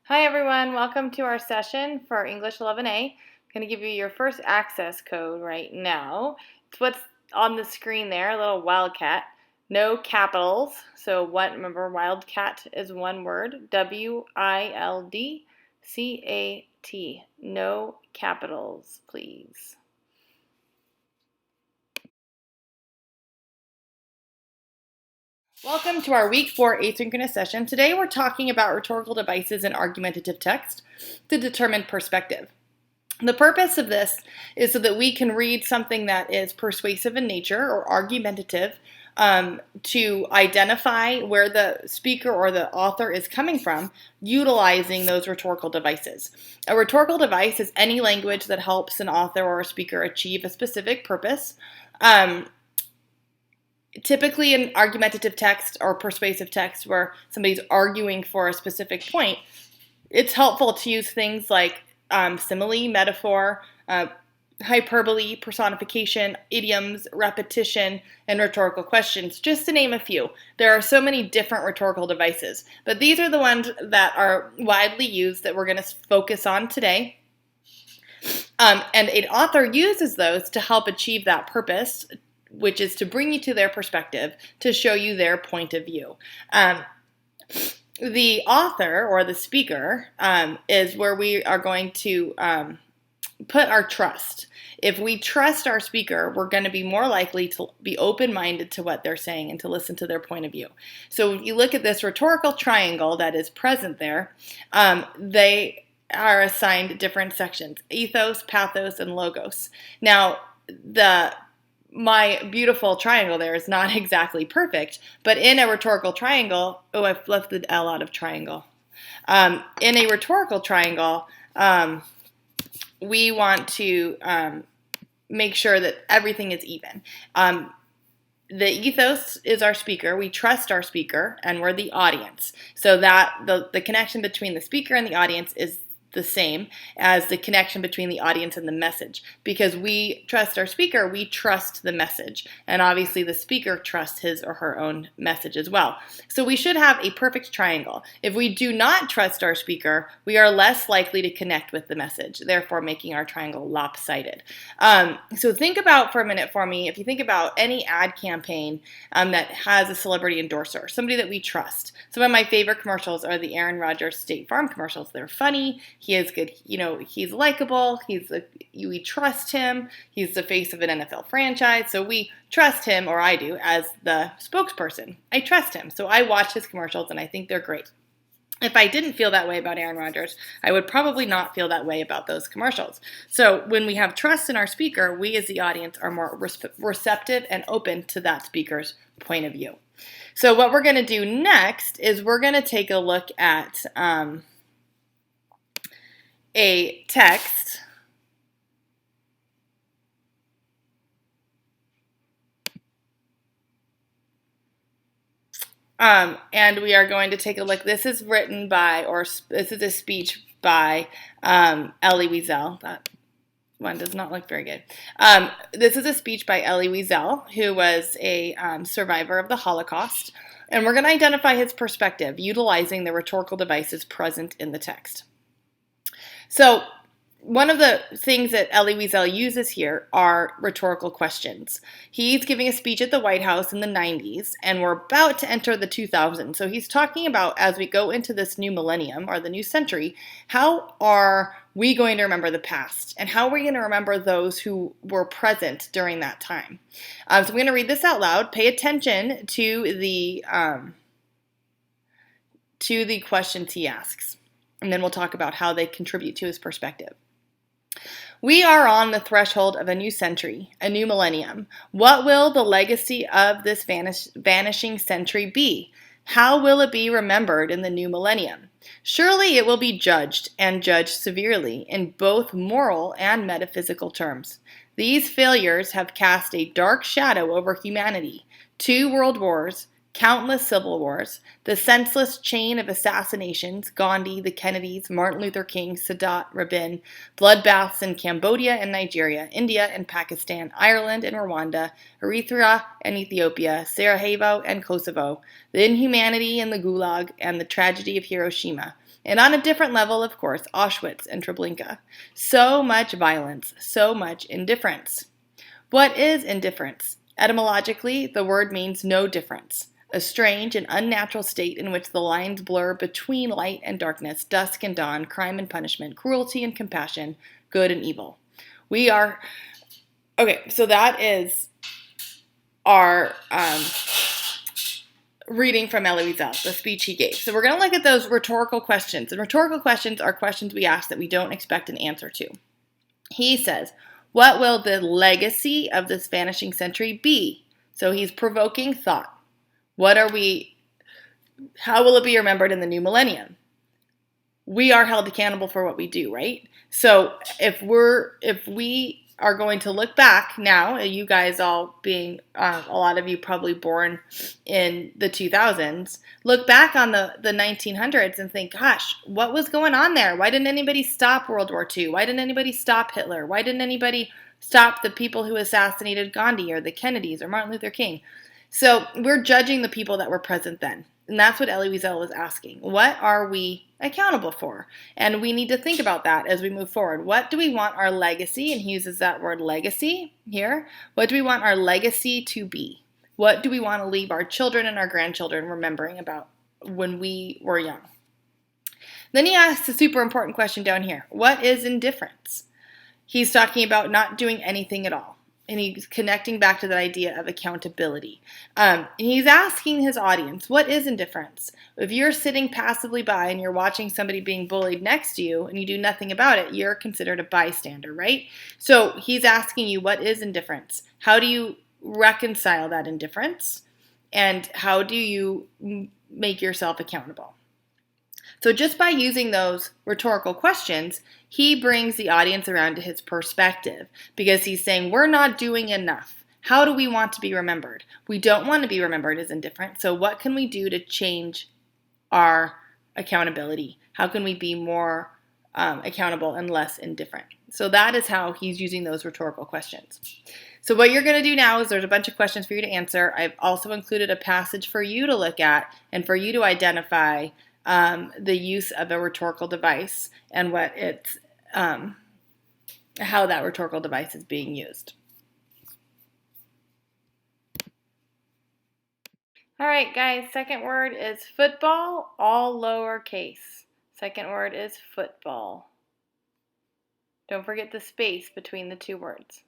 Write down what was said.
Hi everyone, welcome to our session for English 11A. I'm going to give you your first access code right now. It's what's on the screen there, a little wildcat. No capitals, so remember wildcat is one word, W-I-L-D-C-A-T. No capitals, please. Welcome to our week 4 asynchronous session. Today we're talking about rhetorical devices and argumentative text to determine perspective. The purpose of this is so that we can read something that is persuasive in nature or argumentative to identify where the speaker or the author is coming from, utilizing those rhetorical devices. A rhetorical device is any language that helps an author or a speaker achieve a specific purpose. Typically in argumentative text or persuasive text where somebody's arguing for a specific point, it's helpful to use things like simile, metaphor, hyperbole, personification, idioms, repetition, and rhetorical questions, just to name a few. There are so many different rhetorical devices, but these are the ones that are widely used that we're going to focus on today. And an author uses those to help achieve that purpose, which is to bring you to their perspective, to show you their point of view. The author or the speaker is where we are going to put our trust. If we trust our speaker, we're going to be more likely to be open-minded to what they're saying and to listen to their point of view. So if you look at this rhetorical triangle that is present there, they are assigned different sections: ethos, pathos, and logos. Now, my beautiful triangle there is not exactly perfect, but in a rhetorical triangle, I've left the L out of triangle. In a rhetorical triangle, we want to make sure that everything is even. The ethos is our speaker. We trust our speaker, and we're the audience. So that the connection between the speaker and the audience is the same as the connection between the audience and the message. Because we trust our speaker, we trust the message. And obviously the speaker trusts his or her own message as well. So we should have a perfect triangle. If we do not trust our speaker, we are less likely to connect with the message, therefore making our triangle lopsided. So think about for a minute for me, if you think about any ad campaign that has a celebrity endorser, somebody that we trust. Some of my favorite commercials are the Aaron Rodgers State Farm commercials. They're funny. He is good, he's likable, we trust him, he's the face of an NFL franchise, so we trust him, or I do, as the spokesperson. I trust him, so I watch his commercials and I think they're great. If I didn't feel that way about Aaron Rodgers, I would probably not feel that way about those commercials. So when we have trust in our speaker, we as the audience are more receptive and open to that speaker's point of view. So what we're going to do next is we're going to take a look at a text and we are going to take a look. This is written by, or this is a speech by Elie Wiesel. That one does not look very good. This is a speech by Elie Wiesel, who was a survivor of the Holocaust, and we're going to identify his perspective utilizing the rhetorical devices present in the text. So one of the things that Elie Wiesel uses here are rhetorical questions. He's giving a speech at the White House in the 90s, and we're about to enter the 2000s. So he's talking about, as we go into this new millennium, or the new century, how are we going to remember the past? And how are we going to remember those who were present during that time? So I'm going to read this out loud. Pay attention to the questions he asks. And then we'll talk about how they contribute to his perspective. We are on the threshold of a new century, a new millennium. What will the legacy of this vanishing century be? How will it be remembered in the new millennium? Surely it will be judged, and judged severely, in both moral and metaphysical terms. These failures have cast a dark shadow over humanity. 2 world wars, countless civil wars, the senseless chain of assassinations, Gandhi, the Kennedys, Martin Luther King, Sadat, Rabin, bloodbaths in Cambodia and Nigeria, India and Pakistan, Ireland and Rwanda, Eritrea and Ethiopia, Sarajevo and Kosovo, the inhumanity in the Gulag, and the tragedy of Hiroshima. And on a different level, of course, Auschwitz and Treblinka. So much violence, so much indifference. What is indifference? Etymologically, the word means no difference, a strange and unnatural state in which the lines blur between light and darkness, dusk and dawn, crime and punishment, cruelty and compassion, good and evil. Okay, so that is our reading from Elie Wiesel, the speech he gave. So we're going to look at those rhetorical questions. And rhetorical questions are questions we ask that we don't expect an answer to. He says, what will the legacy of this vanishing century be? So he's provoking thought. How will it be remembered in the new millennium? We are held accountable for what we do, right? So if we are going to look back now, you guys all being, a lot of you probably born in the 2000s, look back on the 1900s and think, gosh, what was going on there? Why didn't anybody stop World War II? Why didn't anybody stop Hitler? Why didn't anybody stop the people who assassinated Gandhi or the Kennedys or Martin Luther King? So we're judging the people that were present then. And that's what Elie Wiesel was asking. What are we accountable for? And we need to think about that as we move forward. What do we want our legacy, and he uses that word legacy here, what do we want our legacy to be? What do we want to leave our children and our grandchildren remembering about when we were young? Then he asks a super important question down here. What is indifference? He's talking about not doing anything at all. And he's connecting back to that idea of accountability. And he's asking his audience, what is indifference? If you're sitting passively by and you're watching somebody being bullied next to you and you do nothing about it, you're considered a bystander, right? So he's asking you, what is indifference? How do you reconcile that indifference? And how do you make yourself accountable? So just by using those rhetorical questions, he brings the audience around to his perspective because he's saying, we're not doing enough. How do we want to be remembered? We don't want to be remembered as indifferent. So what can we do to change our accountability? How can we be more accountable and less indifferent? So that is how he's using those rhetorical questions. So what you're going to do now is there's a bunch of questions for you to answer. I've also included a passage for you to look at and for you to identify the use of a rhetorical device and what it's, how that rhetorical device is being used. All right, guys, second word is football, all lowercase. Second word is football. Don't forget the space between the two words.